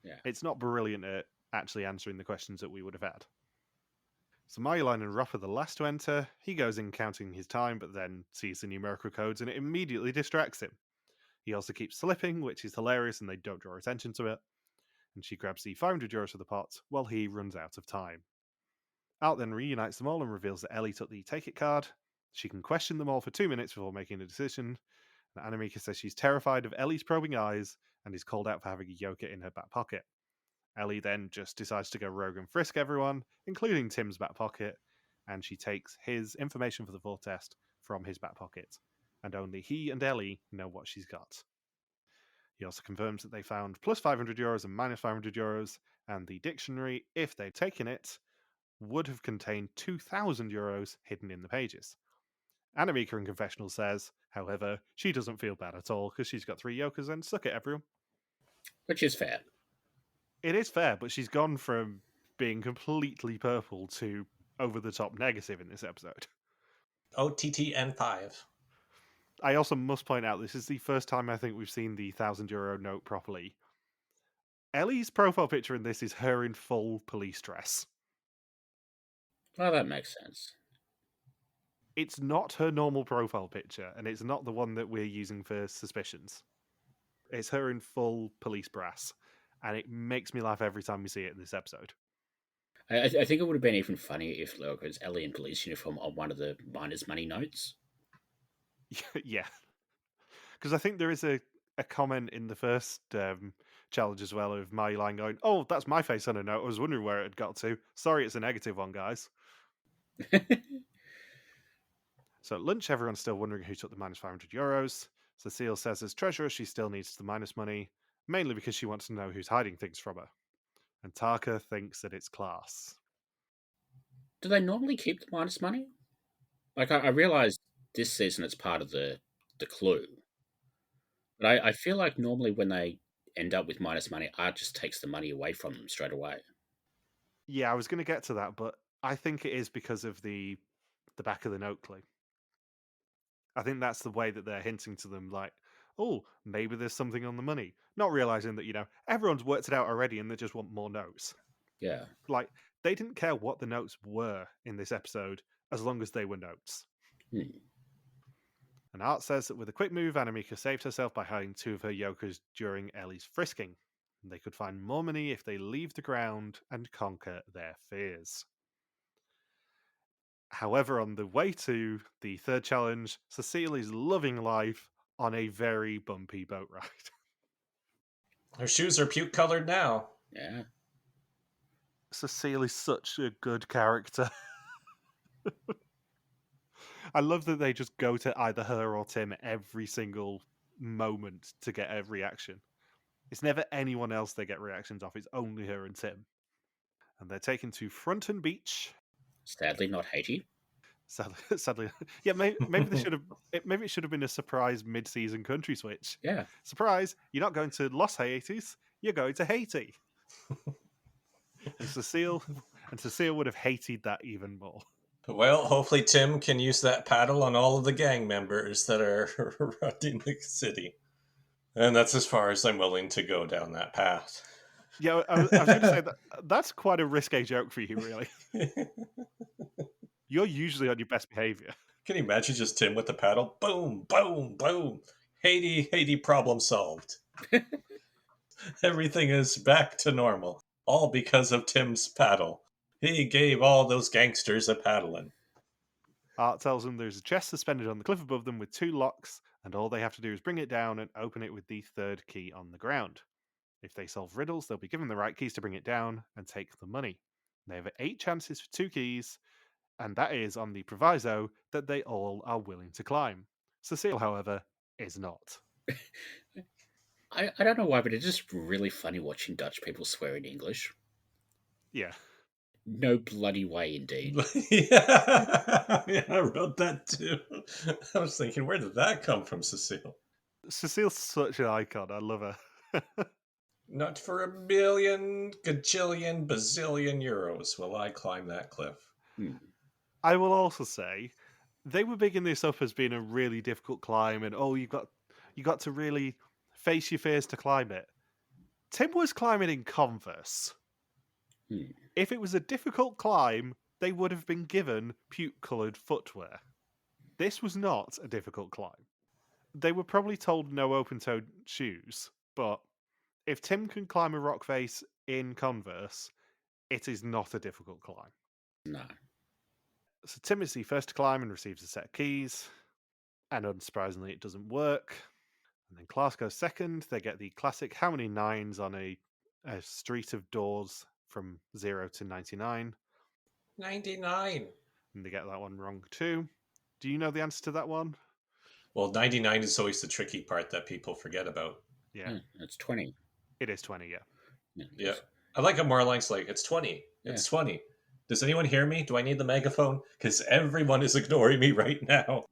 Yeah. It's not brilliant at actually answering the questions that we would have had. So Marjolein and Rupp are the last to enter. He goes in counting his time, but then sees the numerical codes and it immediately distracts him. He also keeps slipping, which is hilarious, and they don't draw attention to it. And she grabs the 500 euros for the pot while he runs out of time. Art then reunites them all and reveals that Ellie took the Take It card. She can question them all for 2 minutes before making a decision, And Annemieke says she's terrified of Ellie's probing eyes and is called out for having a yoke in her back pocket. Ellie then just decides to go rogue and frisk everyone, including Tim's back pocket, and she takes his information for the full test from his back pocket. And only he and Ellie know what she's got. He also confirms that they found plus €500 and minus €500, and the dictionary, if they'd taken it, would have contained €2,000 hidden in the pages. Annemieke in confessional says, however, she doesn't feel bad at all because she's got 3 yokers and suck it, everyone. Which is fair. It is fair, but she's gone from being completely purple to over the top negative in this episode. OTTN5. I also must point out this is the first time I think we've seen the €1,000 note properly. Ellie's profile picture in this is her in full police dress. Well, that makes sense. It's not her normal profile picture, and it's not the one that we're using for suspicions. It's her in full police brass, and it makes me laugh every time we see it in this episode. I think it would have been even funnier if it was Ellie in police uniform on one of the miners' money notes. Yeah. Because I think there is a comment in the first challenge as well of my line going, oh, that's my face on a note. I was wondering where it had got to. Sorry, it's a negative one, guys. So at lunch, everyone's still wondering who took the minus €500. Cecile says as treasurer, she still needs the minus money, mainly because she wants to know who's hiding things from her. And Taka thinks that it's class. Do they normally keep the minus money? Like, I realize this season it's part of the clue. But I feel like normally when they end up with minus money, Art just takes the money away from them straight away. Yeah, I was going to get to that, but I think it is because of the back of the note clue. I think that's the way that they're hinting to them, like, oh, maybe there's something on the money. Not realizing that, everyone's worked it out already and they just want more notes. Yeah. Like, they didn't care what the notes were in this episode as long as they were notes. And Art says that with a quick move, Annemieke saved herself by hiding 2 of her yokers during Ellie's frisking. They could find more money if they leave the ground and conquer their fears. However, on the way to the third challenge, Cecile is loving life on a very bumpy boat ride. Her shoes are puke colored now. Yeah. Cecile is such a good character. I love that they just go to either her or Tim every single moment to get a reaction. It's never anyone else they get reactions off, it's only her and Tim. And they're taken to Fronton Beach. Sadly, not Haiti. Sadly, yeah. Maybe they should have. Maybe it should have been a surprise mid-season country switch. Yeah. Surprise! You're not going to Los Haitis. You're going to Haiti. and Cecile would have hated that even more. Well, hopefully Tim can use that paddle on all of the gang members that are running the city. And that's as far as I'm willing to go down that path. Yeah, I was going to say that's quite a risque joke for you, really. You're usually on your best behavior. Can you imagine just Tim with the paddle? Boom, boom, boom. Haiti, problem solved. Everything is back to normal. All because of Tim's paddle. He gave all those gangsters a paddling. Art tells them there's a chest suspended on the cliff above them with 2 locks, and all they have to do is bring it down and open it with the 3rd key on the ground. If they solve riddles, they'll be given the right keys to bring it down and take the money. They have 8 chances for 2 keys, and that is on the proviso that they all are willing to climb. Cecile, however, is not. I don't know why, but it's just really funny watching Dutch people swear in English. Yeah. No bloody way, indeed. Yeah, I wrote that too. I was thinking, where did that come from, Cecile? Cecile's such an icon. I love her. Not for a million, gajillion, bazillion euros will I climb that cliff. I will also say, they were bigging this up as being a really difficult climb, and you got to really face your fears to climb it. Tim was climbing in Converse. If it was a difficult climb, they would have been given puke-coloured footwear. This was not a difficult climb. They were probably told no open-toed shoes, but if Tim can climb a rock face in Converse, it is not a difficult climb. No. So Tim is the first to climb and receives a set of keys. And unsurprisingly, it doesn't work. And then class goes second. They get the classic how many nines on a street of doors from 0 to 99. 99. And they get that one wrong too. Do you know the answer to that one? Well, 99 is always the tricky part that people forget about. Yeah. It's 20. It is 20, yeah. Yeah. I like it more lines like, it's 20. It's 20. Does anyone hear me? Do I need the megaphone? Because everyone is ignoring me right now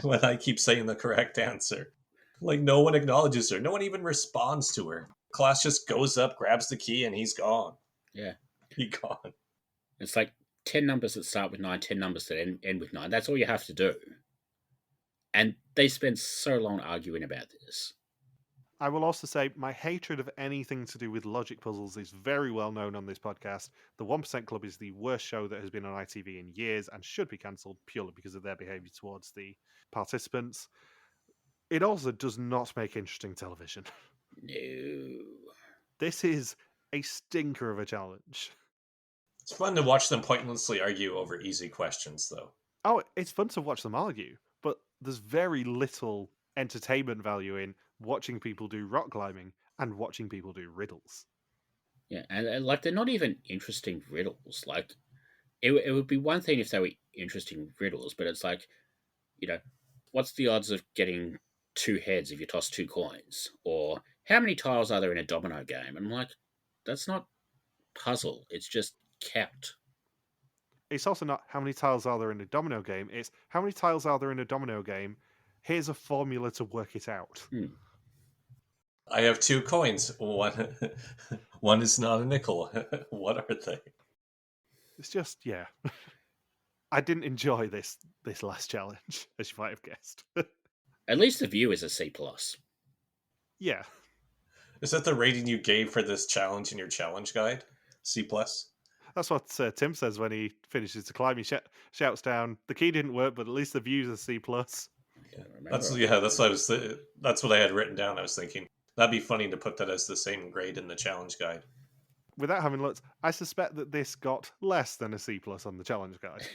when I keep saying the correct answer. Like, no one acknowledges her. No one even responds to her. Class just goes up, grabs the key, and he's gone. Yeah. He's gone. It's like 10 numbers that start with 9, 10 numbers that end with 9. That's all you have to do. And they spend so long arguing about this. I will also say my hatred of anything to do with logic puzzles is very well known on this podcast. The 1% Club is the worst show that has been on ITV in years and should be cancelled purely because of their behaviour towards the participants. It also does not make interesting television. No. This is a stinker of a challenge. It's fun to watch them pointlessly argue over easy questions, though. Oh, it's fun to watch them argue, but there's very little entertainment value in watching people do rock climbing and watching people do riddles. Yeah, and like they're not even interesting riddles. Like it would be one thing if they were interesting riddles, but it's like, what's the odds of getting 2 heads if you toss 2 coins? Or how many tiles are there in a domino game? And I'm like, that's not puzzle. It's just count. It's also not how many tiles are there in a domino game. It's how many tiles are there in a domino game. Here's a formula to work it out. I have 2 coins. One is not a nickel. What are they? It's just, yeah. I didn't enjoy this last challenge, as you might have guessed. At least the view is a C+. Yeah. Is that the rating you gave for this challenge in your challenge guide? C+? That's what Tim says when he finishes the climb. He shouts down, "The key didn't work, but at least the view's a C+." That's what I had written down. I was thinking that'd be funny to put that as the same grade in the challenge guide. Without having looked, I suspect that this got less than a C+ on the challenge guide.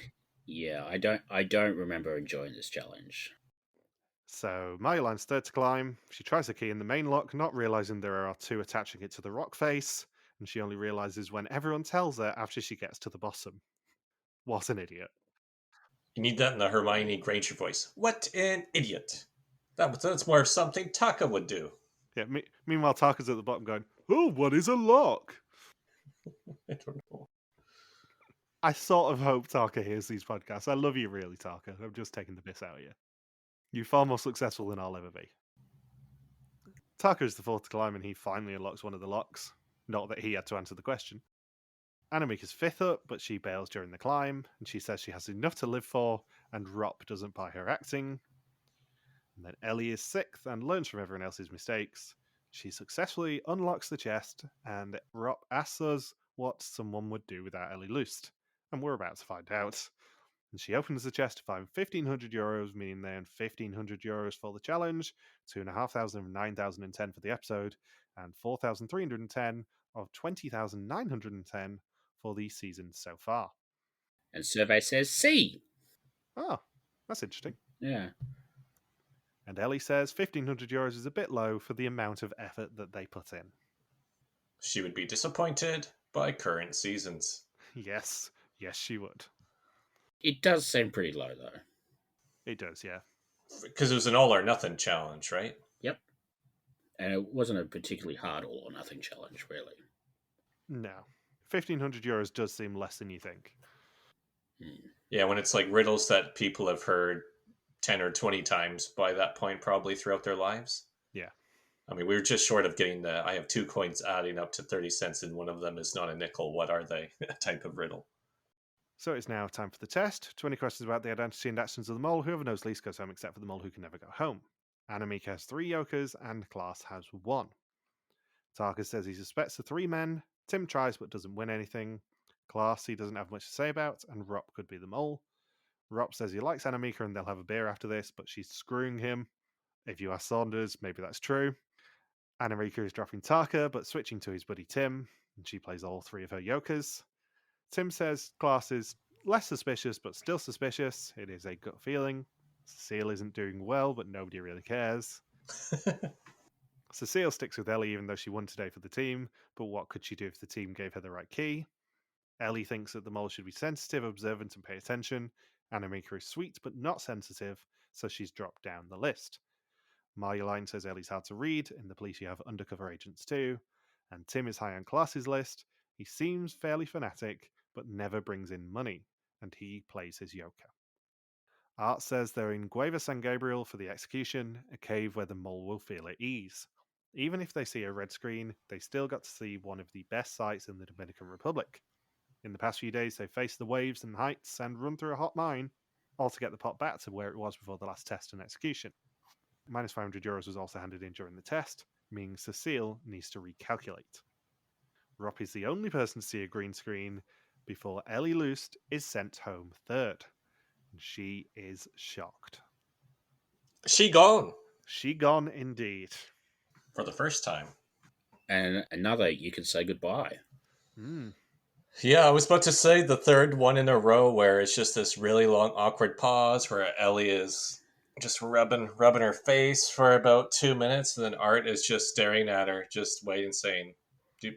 Yeah, I don't remember enjoying this challenge. So Marjolaine's third to climb. She tries the key in the main lock, not realizing there are 2 attaching it to the rock face, and she only realizes when everyone tells her after she gets to the bottom. What an idiot. You need that in the Hermione Granger voice. What an idiot. That's more of something Taka would do. Yeah. Meanwhile, Taka's at the bottom going, "Oh, what is a lock?" I don't know. I sort of hope Taka hears these podcasts. I love you, really, Taka. I'm just taking the piss out of you. You're far more successful than I'll ever be. Taka is the fourth to climb, and he finally unlocks one of the locks. Not that he had to answer the question. Annemieke is fifth up, but she bails during the climb, and she says she has enough to live for, and Rop doesn't buy her acting. And then Ellie is sixth and learns from everyone else's mistakes. She successfully unlocks the chest, and Rop asks us what someone would do without Ellie loosed. And we're about to find out. And she opens the chest to find €1,500, meaning they earn €1,500 for the challenge, 2,500 of 9,010 for the episode, and 4,310 of 20,910 for the season so far. And survey says C. Oh, that's interesting. Yeah. And Ellie says €1,500 is a bit low for the amount of effort that they put in. She would be disappointed by current seasons. Yes, she would. It does seem pretty low, though. It does, yeah. Because it was an all or nothing challenge, right? Yep. And it wasn't a particularly hard all or nothing challenge, really. No. €1,500 does seem less than you think. Yeah, when it's like riddles that people have heard 10 or 20 times by that point, probably throughout their lives. Yeah. I mean, we were just short of getting I have 2 coins adding up to 30 cents, and one of them is not a nickel. What are they? Type of riddle. So it's now time for the test. 20 questions about the identity and actions of the mole. Whoever knows least goes home, except for the mole who can never go home. Annemieke has 3 jokers, and Klaas has 1. Tarka says he suspects the 3 men. Tim tries but doesn't win anything. Klaas he doesn't have much to say about, and Rop could be the mole. Rop says he likes Annemieke and they'll have a beer after this, but she's screwing him. If you ask Saunders, maybe that's true. Annemieke is dropping Tarka, but switching to his buddy Tim, and she plays all 3 of her jokers. Tim says Klaas is less suspicious, but still suspicious. It is a gut feeling. Cecile isn't doing well, but nobody really cares. Cecile sticks with Ellie even though she won today for the team, but what could she do if the team gave her the right key? Ellie thinks that the mole should be sensitive, observant, and pay attention. Annemieke is sweet but not sensitive, so she's dropped down the list. Marjolein says Ellie's hard to read. In the police you have undercover agents too. And Tim is high on Class's list. He seems fairly fanatic, but never brings in money, and he plays his yoker. Art says they're in Gueva San Gabriel for the execution, a cave where the mole will feel at ease. Even if they see a red screen, they still got to see one of the best sights in the Dominican Republic. In the past few days, they've faced the waves and heights and run through a hot mine, all to get the pot back to where it was before the last test and execution. Minus €500 was also handed in during the test, meaning Cecile needs to recalculate. Ropp is the only person to see a green screen before Ellie Loost is sent home third. And she is shocked. She gone. She gone indeed. For the first time. And another, you could say goodbye. Yeah, I was about to say the third one in a row where it's just this really long, awkward pause where Ellie is just rubbing her face for about 2 minutes, and then Art is just staring at her, just waiting, saying, do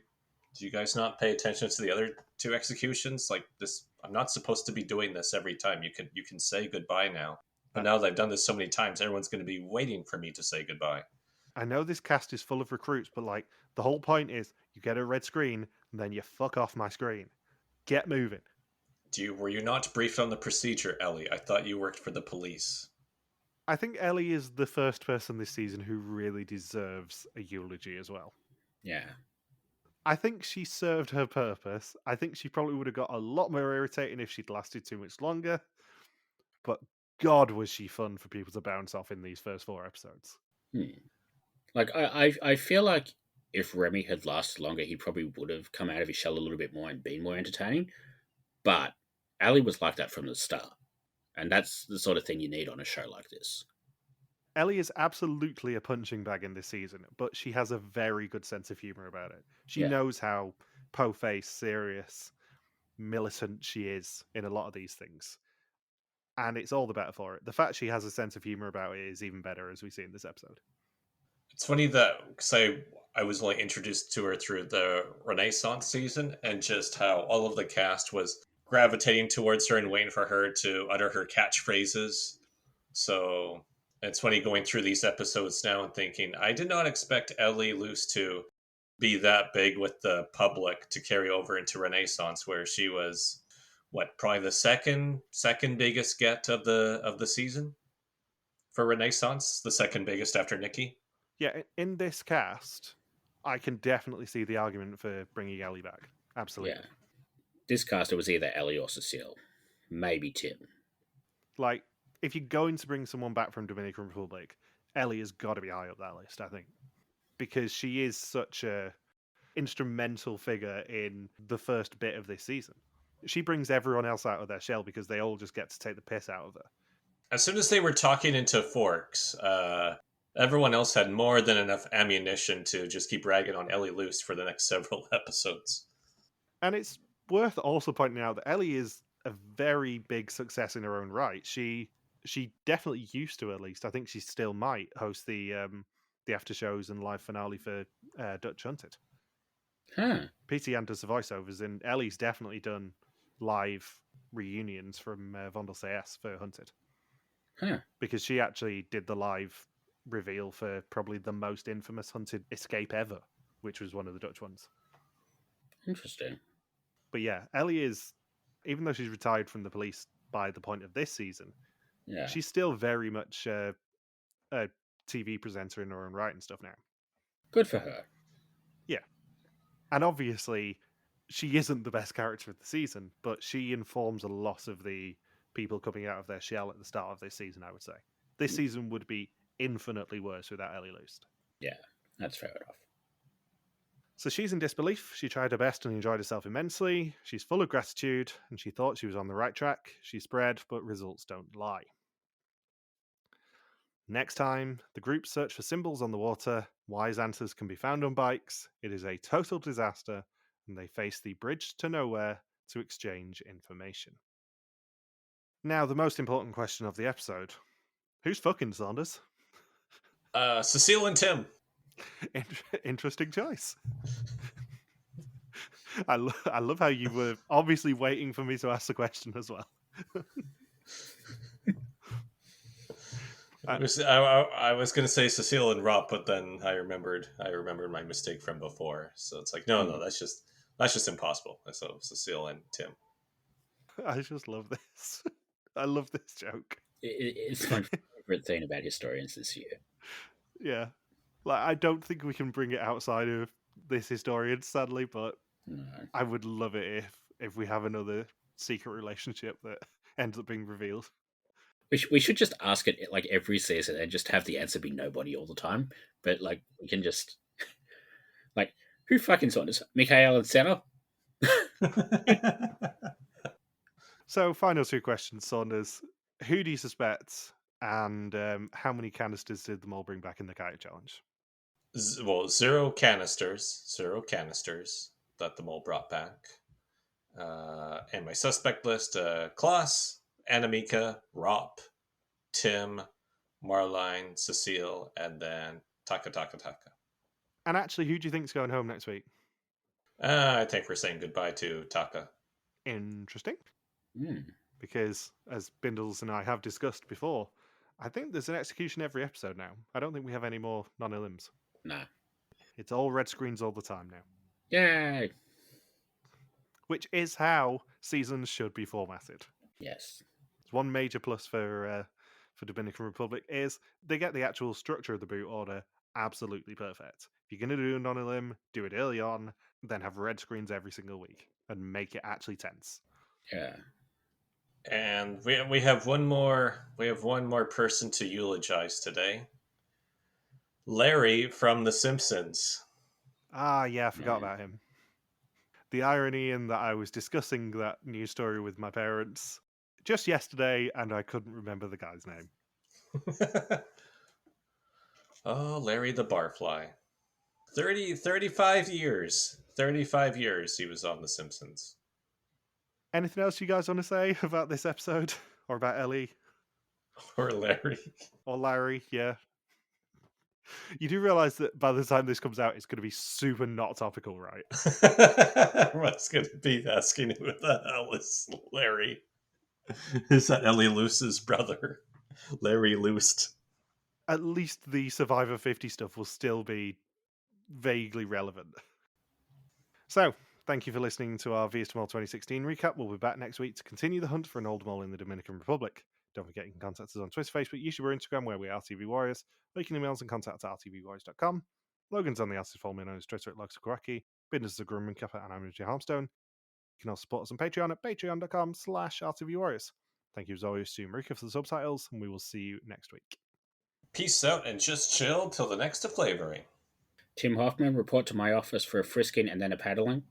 you guys not pay attention to the other two executions? Like this, I'm not supposed to be doing this every time. You can say goodbye now. But now that I've done this so many times, everyone's going to be waiting for me to say goodbye. I know this cast is full of recruits, but like the whole point is you get a red screen and then you fuck off my screen. Get moving. Were you not briefed on the procedure, Ellie? I thought you worked for the police. I think Ellie is the first person this season who really deserves a eulogy as well. Yeah. I think she served her purpose. I think she probably would have got a lot more irritating if she'd lasted too much longer. But God, was she fun for people to bounce off in these first 4 episodes. Like, I feel like if Remy had lasted longer, he probably would have come out of his shell a little bit more and been more entertaining. But Ellie was like that from the start. And that's the sort of thing you need on a show like this. Ellie is absolutely a punching bag in this season, but she has a very good sense of humor about it. She knows how po-faced, serious, militant she is in a lot of these things. And it's all the better for it. The fact she has a sense of humor about it is even better, as we see in this episode. It's funny that, because I was only introduced to her through the Renaissance season, and just how all of the cast was gravitating towards her and waiting for her to utter her catchphrases. So it's funny going through these episodes now and thinking, I did not expect Ellie Luce to be that big with the public to carry over into Renaissance, where she was, probably the second biggest get of the season for Renaissance, the second biggest after Nikki. Yeah, in this cast, I can definitely see the argument for bringing Ellie back. Absolutely. Yeah. This cast, it was either Ellie or Cecile. Maybe Tim. Like, if you're going to bring someone back from Dominican Republic, Ellie has got to be high up that list, I think. Because she is such a instrumental figure in the first bit of this season. She brings everyone else out of their shell because they all just get to take the piss out of her. As soon as they were talking into forks, everyone else had more than enough ammunition to just keep ragging on Ellie Luce for the next several episodes. And it's worth also pointing out that Ellie is a very big success in her own right. She definitely used to, at least. I think she still might host the after shows and live finale for Dutch Hunted. PT Ann does the voiceovers, and Ellie's definitely done live reunions from Vondel CS for Hunted. Because she actually did the live reveal for probably the most infamous Hunted escape ever, which was one of the Dutch ones. Interesting. But yeah, Ellie is, even though she's retired from the police by the point of this season, she's still very much a TV presenter in her own right and stuff now. Good for her. Yeah. And obviously, she isn't the best character of the season, but she informs a lot of the people coming out of their shell at the start of this season, I would say. This season would be infinitely worse without Ellie Loost. Yeah, that's fair enough. So she's in disbelief. She tried her best and enjoyed herself immensely. She's full of gratitude, and she thought she was on the right track. She spread, but results don't lie. Next time, the group search for symbols on the water. Wise answers can be found on bikes. It is a total disaster, and they face the bridge to nowhere to exchange information. Now, the most important question of the episode. Who's fucking Saunders? Cecile and Tim. Interesting choice. I love how you were obviously waiting for me to ask the question as well. I was going to say Cecile and Rob, but then I remembered my mistake from before. So it's like, no, that's just impossible. So Cecile and Tim. I just love this. I love this joke. It's my favorite thing about historians this year. Yeah. Like, I don't think we can bring it outside of this historian, sadly, but No. I would love it if we have another secret relationship that ends up being revealed. We should just ask it like every season and just have the answer be nobody all the time. But like we can just like who fucking Saunders? Mikhail and Senna? So, final two questions, Saunders. Who do you suspect, and how many canisters did the mole bring back in the kayak challenge? Well, zero canisters that the mole brought back. And my suspect list: Klaas, Annemieke, Rop, Tim, Marline, Cecile, and then Taka. And actually, who do you think's going home next week? I think we're saying goodbye to Taka. Interesting. Mm. Because, as Bindles and I have discussed before, I think there's an execution every episode now. I don't think we have any more non-elims. Nah. It's all red screens all the time now. Yay! Which is how seasons should be formatted. Yes. One major plus for Dominican Republic is they get the actual structure of the boot order absolutely perfect. If you're going to do a non-elim, do it early on, then have red screens every single week and make it actually tense. Yeah. And we have one more person to eulogize today. Larry from The Simpsons. Ah, yeah, I forgot about him. The irony in that I was discussing that news story with my parents just yesterday and I couldn't remember the guy's name. Oh, Larry the Barfly. 35 years. 35 years he was on The Simpsons. Anything else you guys want to say about this episode? Or about Ellie? Or Larry. Or Larry, yeah. You do realise that by the time this comes out, it's going to be super not topical, right? Everyone's going to be asking who the hell is Larry. Is that Ellie Loose's brother? Larry Loosed. At least the Survivor 50 stuff will still be vaguely relevant. So, thank you for listening to our Vias to Mole 2016 recap. We'll be back next week to continue the hunt for an old mole in the Dominican Republic. Don't forget you can contact us on Twitter, Facebook, YouTube, or Instagram, where we are RTV Warriors. Or you can email us and contact at rtvwarriors.com. Logan's on the artist follow me on his Twitter at Loxakoraki. Bindles is a Grumman Kappa, and I'm Richie Harmstone. You can also support us on Patreon at patreon.com/rtvwarriors. Thank you as always to Marika for the subtitles, and we will see you next week. Peace out and just chill till the next flavoring. Tim Hoffman, report to my office for a frisking and then a paddling.